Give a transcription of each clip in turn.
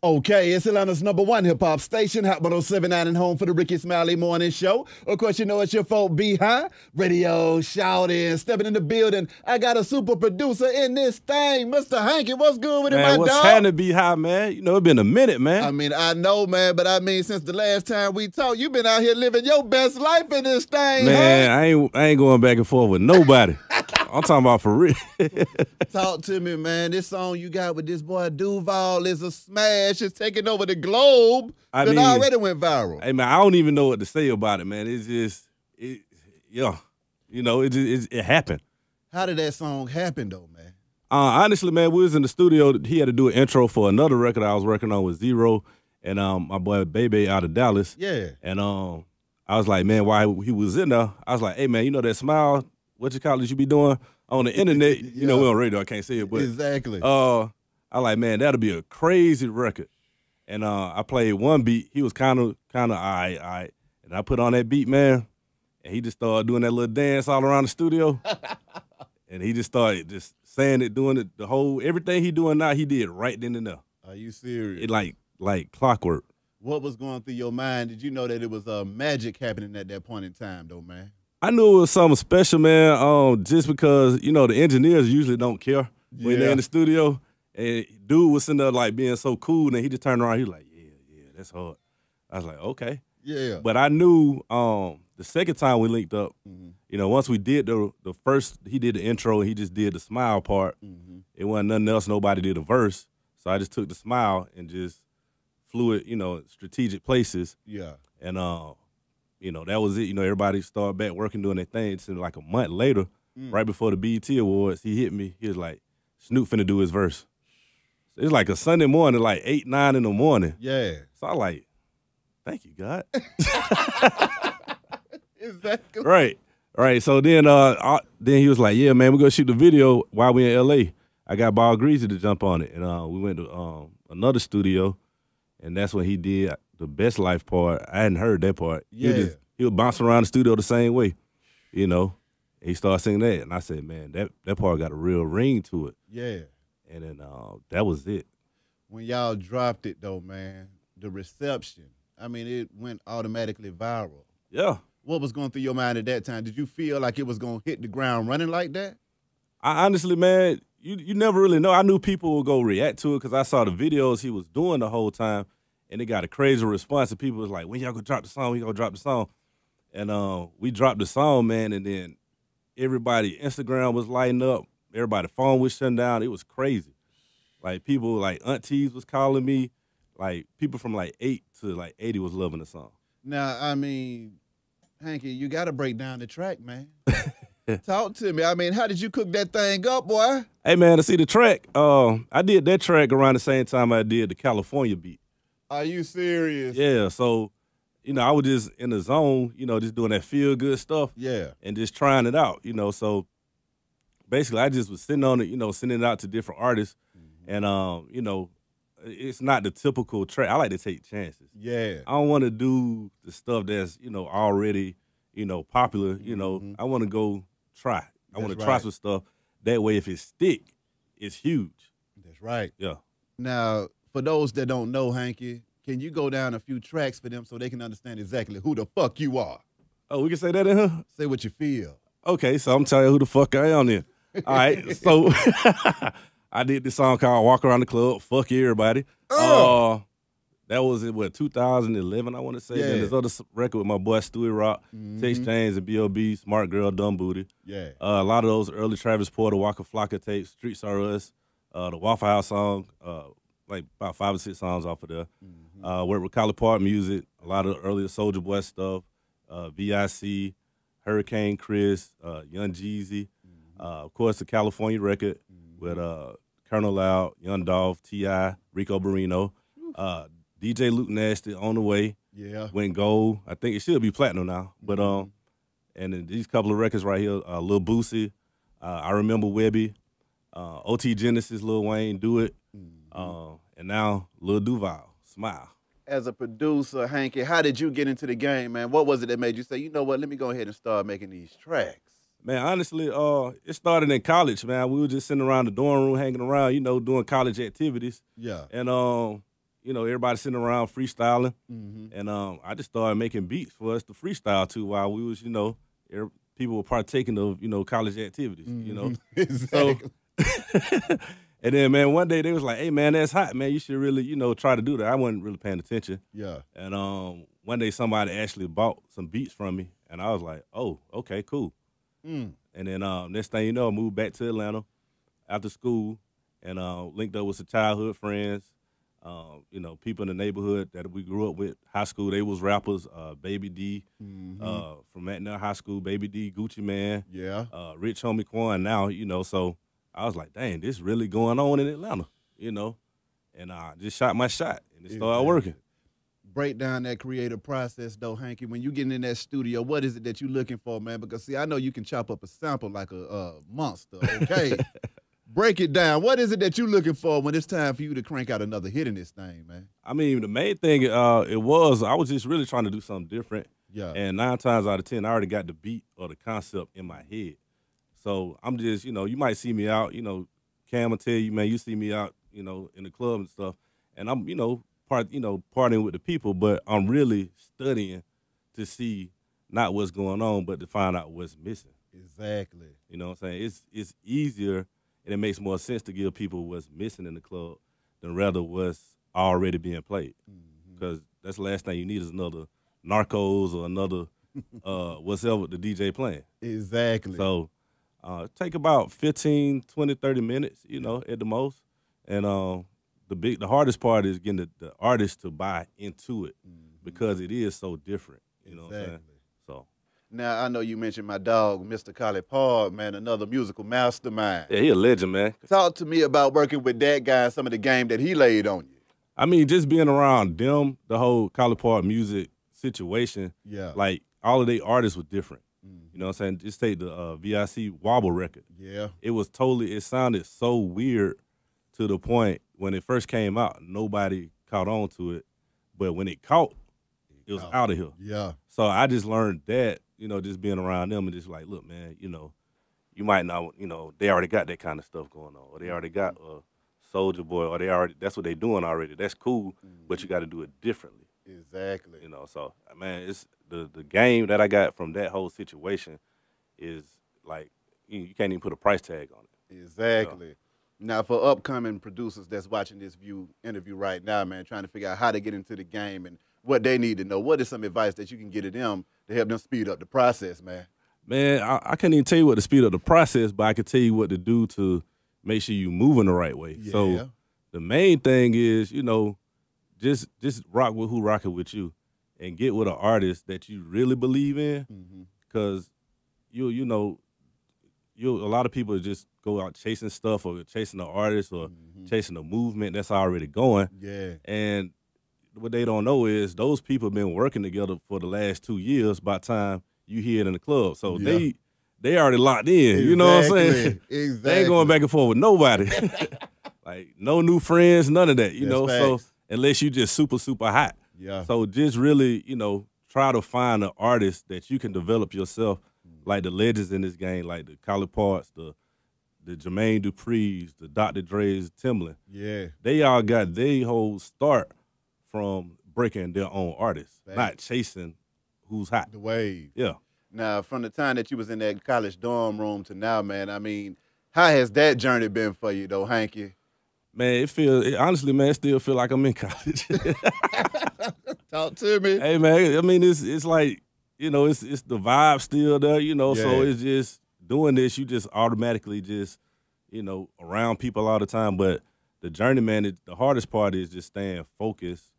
Okay, it's Atlanta's #1 hip-hop station, Hot 107.9 and home for the Ricky Smiley Morning Show. Of course, you know it's your folk behind. Radio, shouting, stepping in the building. I got a super producer in this thing, Mr. Hanky. What's good with it, my dog? Man, what's happening, behind, man? You know, it's been a minute, man. I mean, I know, man, but I mean, since the last time we talked, you've been out here living your best life in this thing, Man, huh? I ain't going back and forth with nobody. I'm talking about for real. Talk to me, man. This song you got with this boy Duval is a smash. It's taking over the globe. It already went viral. Hey, man, I don't even know what to say about it, man. It's just, yeah. You know, it happened. How did that song happen, though, man? Honestly, man, we was in the studio. He had to do an intro for another record I was working on with Zero and my boy Bebe out of Dallas. Yeah. And I was like, man, while he was in there, I was like, hey, man, you know that smile, what you call it, you be doing on the internet? Yeah. You know, we on radio, I can't say it, but exactly. I like, man, that'll be a crazy record. And I played one beat. He was kind of all right. And I put on that beat, man, and he just started doing that little dance all around the studio. And he just started just saying it, doing it, everything he doing now, he did right then and there. Are you serious? It like clockwork. What was going through your mind? Did you know that it was magic happening at that point in time, though, man? I knew it was something special, man, just because, you know, the engineers usually don't care when they're in the studio. And dude was sitting there, like, being so cool, and he just turned around. He was like, yeah, that's hard. I was like, okay. Yeah. But I knew the second time we linked up, you know, once we did the first, he did the intro, and he just did the smile part. It wasn't nothing else. Nobody did a verse. So I just took the smile and just flew it, you know, strategic places. Yeah. And, you know, that was it. You know, everybody started back working, doing their thing. So like a month later, right before the BET Awards, he hit me. He was like, Snoop finna do his verse. So it was like a Sunday morning, like 8, 9 in the morning. Yeah. So I like, thank you, God. Exactly. Right. So then he was like, yeah, man, we're going to shoot the video while we in L.A. I got Ball Greasy to jump on it. And we went to another studio, and that's when he did the Best Life part. I hadn't heard that part. Yeah. He was bouncing around the studio the same way, you know. He started singing that, and I said, man, that part got a real ring to it. Yeah. And then that was it. When y'all dropped it, though, man, the reception, I mean, it went automatically viral. Yeah. What was going through your mind at that time? Did you feel like it was going to hit the ground running like that? I honestly, man, you never really know. I knew people would go react to it because I saw the videos he was doing the whole time, and it got a crazy response. And people was like, when y'all gonna drop the song? When y'all gonna drop the song? And we dropped the song, man, and then everybody, Instagram was lighting up. Everybody's phone was shutting down. It was crazy. Like, people, like, aunties was calling me. Like, people from, like, 8 to, like, 80 was loving the song. Now, I mean, Hanky, you got to break down the track, man. Talk to me. I mean, how did you cook that thing up, boy? Hey, man, to see the track, I did that track around the same time I did the California beat. Are you serious? Yeah, so, you know, I was just in the zone, you know, just doing that feel-good stuff. Yeah. And just trying it out, you know. So, basically, I just was sitting on it, you know, sending it out to different artists. And, you know, it's not the typical track. I like to take chances. Yeah. I don't want to do the stuff that's, you know, already, you know, popular. You know, I want to go try. I want to try some stuff. That way, if it stick, it's huge. That's right. Yeah. Now, for those that don't know, Hanky, can you go down a few tracks for them so they can understand exactly who the fuck you are? Oh, we can say that in here? Say what you feel. Okay, so I'm telling you who the fuck I am then. All right, so I did this song called Walk Around the Club, Fuck Everybody. That was in, 2011, I want to say. Yeah. Then there's other record with my boy Stewie Rock, Tex Chainz and B.O.B., Smart Girl, Dumb Booty. Yeah. A lot of those early Travis Porter, Waka Flocka tapes, Streets Are Us, the Waffle House song, like about 5 or 6 songs off of there. Worked with Collie Park Music, a lot of earlier Soulja Boy stuff, VIC, Hurricane Chris, Young Jeezy. Of course, the California record with Colonel Loud, Young Dolph, T.I., Rico Barrino, DJ Luke Nasty on the way. Yeah. Went gold. I think it should be platinum now. But and then these couple of records right here, Lil Boosie, I Remember Webby, OT Genesis, Lil Wayne, Do It, and now Lil Duval, Smile. As a producer, Hanky, how did you get into the game, man? What was it that made you say, you know what, let me go ahead and start making these tracks? Man, honestly, it started in college, man. We were just sitting around the dorm room, hanging around, you know, doing college activities. Yeah. And, everybody sitting around freestyling, and I just started making beats for us to freestyle to while we was, people were partaking of, college activities, Exactly. So, and then, man, one day they was like, hey, man, that's hot, man. You should really, try to do that. I wasn't really paying attention. Yeah. And one day somebody actually bought some beats from me, and I was like, oh, okay, cool. And then next thing you know, I moved back to Atlanta after school and linked up with some childhood friends, people in the neighborhood that we grew up with. High school, they was rappers, Baby D, from McNair High School, Baby D, Gucci Man, Yeah. Rich Homie Quan now, so I was like, dang, this really going on in Atlanta, and I just shot my shot, and it started working. Break down that creative process, though, Hanky. When you get in that studio, what is it that you're looking for, man? Because, see, I know you can chop up a sample like a monster, okay? Break it down. What is it that you're looking for when it's time for you to crank out another hit in this thing, man? I mean, the main thing I was just really trying to do something different. Yeah. And 9 times out of 10, I already got the beat or the concept in my head. So I'm just, you might see me out, Cam will tell you, man, you see me out, in the club and stuff. And I'm, partying with the people, but I'm really studying to see not what's going on, but to find out what's missing. Exactly. You know what I'm saying? It's easier and it makes more sense to give people what's missing in the club than rather what's already being played. Because that's the last thing you need is another Narcos or another whatever the DJ playing. Exactly. So take about 15, 20, 30 minutes, at the most. And the hardest part is getting the artist to buy into it because it is so different. You know what I'm saying? So. Now, I know you mentioned my dog, Mr. Collie Parr, man, another musical mastermind. Yeah, he a legend, man. Talk to me about working with that guy and some of the game that he laid on you. I mean, just being around them, the whole Collie Parr music situation, like all of their artists were different. You know what I'm saying? Just take the VIC Wobble record. Yeah. It sounded so weird to the point when it first came out, nobody caught on to it. But when it caught, it was out of here. Yeah. So I just learned that, just being around them and just like, look, man, you might not, they already got that kind of stuff going on. Or they already got Soulja Boy, or that's what they doing already. That's cool, but you got to do it differently. Exactly. So, man, it's the game that I got from that whole situation is like, you can't even put a price tag on it. Exactly. Now, for upcoming producers that's watching this interview right now, man, trying to figure out how to get into the game and what they need to know, what is some advice that you can get to them to help them speed up the process, man? Man, I can't even tell you what to speed up the process, but I can tell you what to do to make sure you're moving the right way. Yeah. So the main thing is, just rock with who rocking with you and get with an artist that you really believe in, because a lot of people just go out chasing stuff or chasing an artist or chasing a movement that's already going. Yeah. And what they don't know is those people have been working together for the last 2 years by the time you hear it in the club. So they already locked in. Exactly. You know what I'm saying? Exactly. They ain't going back and forth with nobody. Like, no new friends, none of that, So unless you just super, super hot. Yeah. So just really, try to find an artist that you can develop yourself, like the legends in this game, like the Collie Parks, the Jermaine Dupri's, the Dr. Dre's, Timbaland. Yeah. They all got their whole start from breaking their own artists, not chasing who's hot. The wave. Yeah. Now, from the time that you was in that college dorm room to now, man, I mean, how has that journey been for you, though, Hanky? Man, honestly, man, it still feel like I'm in college. Talk to me. Hey, man, I mean, it's like, it's the vibe still there, so it's just doing this, you just automatically just, around people all the time. But the journey, man, the hardest part is just staying focused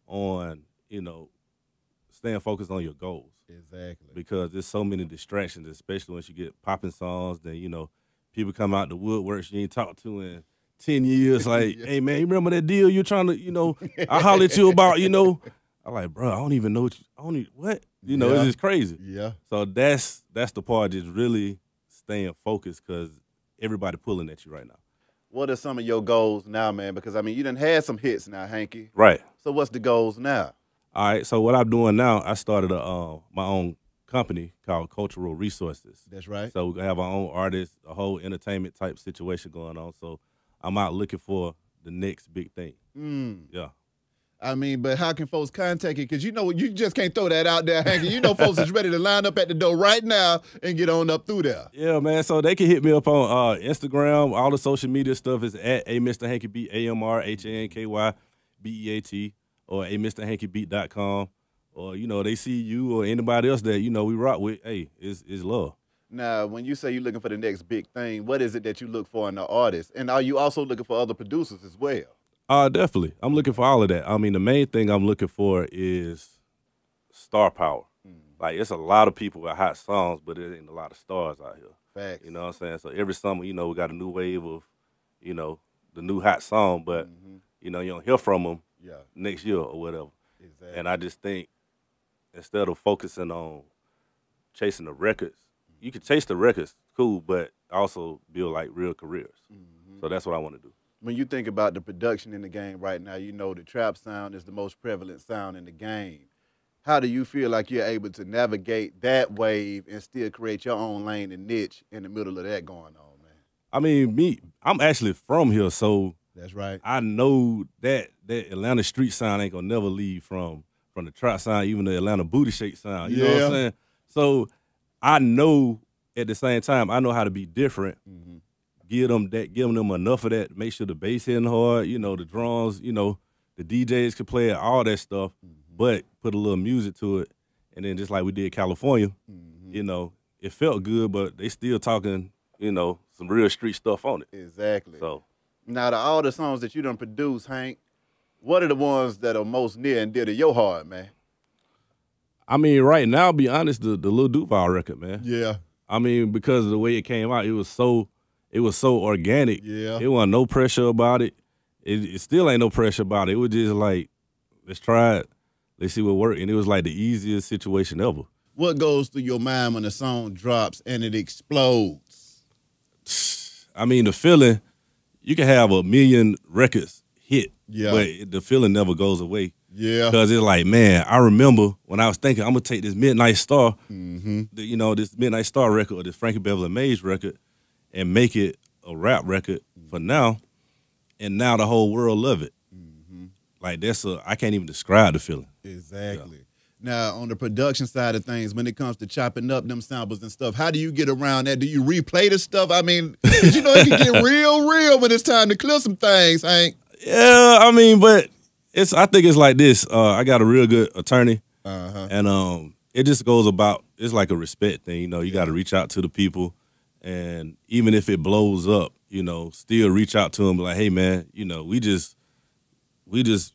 on your goals. Exactly. Because there's so many distractions, especially once you get popping songs, then, people come out the woodworks you ain't talked to in 10 years, like, hey, man, you remember that deal you're trying to, I hollered at you about, I'm like, bro, I don't even know what? It's just crazy. Yeah. So that's the part, just really staying focused because everybody pulling at you right now. What are some of your goals now, man? Because, I mean, you done had some hits now, Hanky. Right. So what's the goals now? All right, so what I'm doing now, I started my own company called Cultural Resources. That's right. So we have our own artists, a whole entertainment type situation going on. So I'm out looking for the next big thing. Yeah. I mean, but how can folks contact you? Because you know you just can't throw that out there, Hanky. You know folks is ready to line up at the door right now and get on up through there. Yeah, man. So they can hit me up on Instagram. All the social media stuff is at Mr. Hanky Beat, AMRHANKYBEAT, or MrHankyBeat.com. Or, you know, they see you or anybody else that, you know, we rock with. Hey, it's love. Now, when you say you're looking for the next big thing, what is it that you look for in the artist? And are you also looking for other producers as well? Definitely. I'm looking for all of that. I mean, the main thing I'm looking for is star power. Like, it's a lot of people with hot songs, but there ain't a lot of stars out here. Facts. You know what I'm saying? So every summer, you know, we got a new wave of, you know, the new hot song, but, you know, you don't hear from them next year or whatever. Exactly. And I just think instead of focusing on chasing the records, you can chase the records, cool, but also build, like, real careers. So that's what I want to do. When you think about the production in the game right now, you know the trap sound is the most prevalent sound in the game. How do you feel like you're able to navigate that wave and still create your own lane and niche in the middle of that going on, man? I mean, I'm actually from here, so that's right. I know that Atlanta street sound ain't gonna never leave from the trap sound, even the Atlanta booty shake sound. You know what I'm saying? So I know at the same time, I know how to be different. Give them enough of that. Make sure the bass hitting hard. You know, the drums. You know, the DJs can play it, all that stuff. But put a little music to it, and then just like we did California, you know, it felt good, but they still talking, you know, some real street stuff on it. Exactly. So now, all the songs that you done produced, Hank, what are the ones that are most near and dear to your heart, man? I mean, right now, be honest, the Lil Duval record, man. Yeah. I mean, because of the way it came out, it was so organic. Yeah. It wasn't no pressure about it. It still ain't no pressure about it. It was just like, let's try it. Let's see what works. And it was like the easiest situation ever. What goes through your mind when a song drops and it explodes? I mean, the feeling, you can have 1 million records hit, but the feeling never goes away. Yeah. Because it's like, man, I remember when I was thinking, I'm going to take this Midnight Star, you know, this Midnight Star record or this Frankie Beverly Mays record and make it a rap record for now, and now the whole world love it. Like, I can't even describe the feeling. Exactly. Now, on the production side of things, when it comes to chopping up them samples and stuff, how do you get around that? Do you replay the stuff? I mean, 'cause you know it can get real when it's time to clear some things, Hank. Yeah, I mean, but I think it's like this. I got a real good attorney, and it just goes about, it's like a respect thing. You know, you got to reach out to the people, and even if it blows up, you know, still reach out to them, like, hey, man, you know, we just,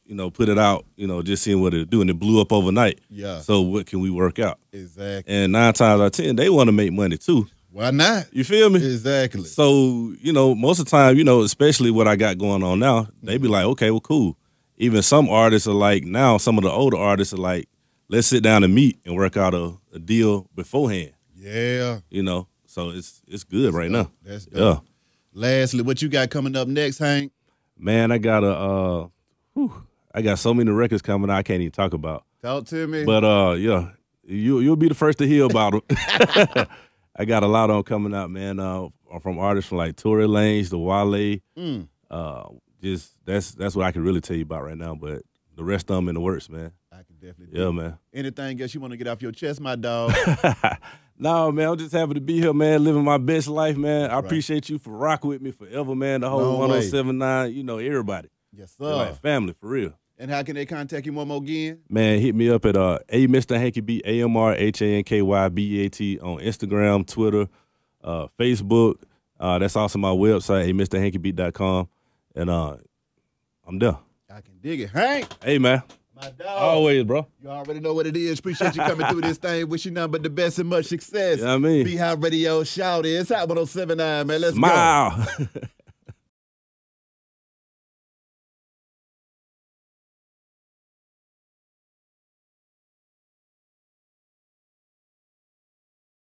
you know, put it out, you know, just seeing what it'll do, and it blew up overnight. Yeah. So what can we work out? Exactly. And 9 times out of 10, they want to make money too. Why not? You feel me? Exactly. So, you know, most of the time, you know, especially what I got going on now, they be like, okay, well, cool. Even some artists are like, now some of the older artists are like, let's sit down and meet and work out a deal beforehand. Yeah. You know, so it's good right now. That's dope. Yeah. Lastly, what you got coming up next, Hank? Man, I got I got so many records coming out I can't even talk about. Talk to me. But yeah, you'll be the first to hear about them. I got a lot on coming out, man. From artists from like Tory Lanez to Wale. Just that's what I can really tell you about right now. But the rest of them in the works, man. I can definitely. Yeah, man. Anything else you want to get off your chest, my dog? No, man. I'm just happy to be here, man. Living my best life, man. I appreciate you for rocking with me forever, man. The whole 107.9, you know, everybody. Yes, sir. They're like family, for real. And how can they contact you one more again? Man, hit me up at Mr. Hanky Beat, AMRHANKYBEAT on Instagram, Twitter, Facebook. That's also my website, MrHankyBeat.com. And I'm there. I can dig it. Hank. Hey, man. My dog. Always, bro. You already know what it is. Appreciate you coming through this thing. Wish you nothing but the best and much success. You know what I mean? Be High Radio, shout it. It's Hot 107.9, man. Let's Smile. go.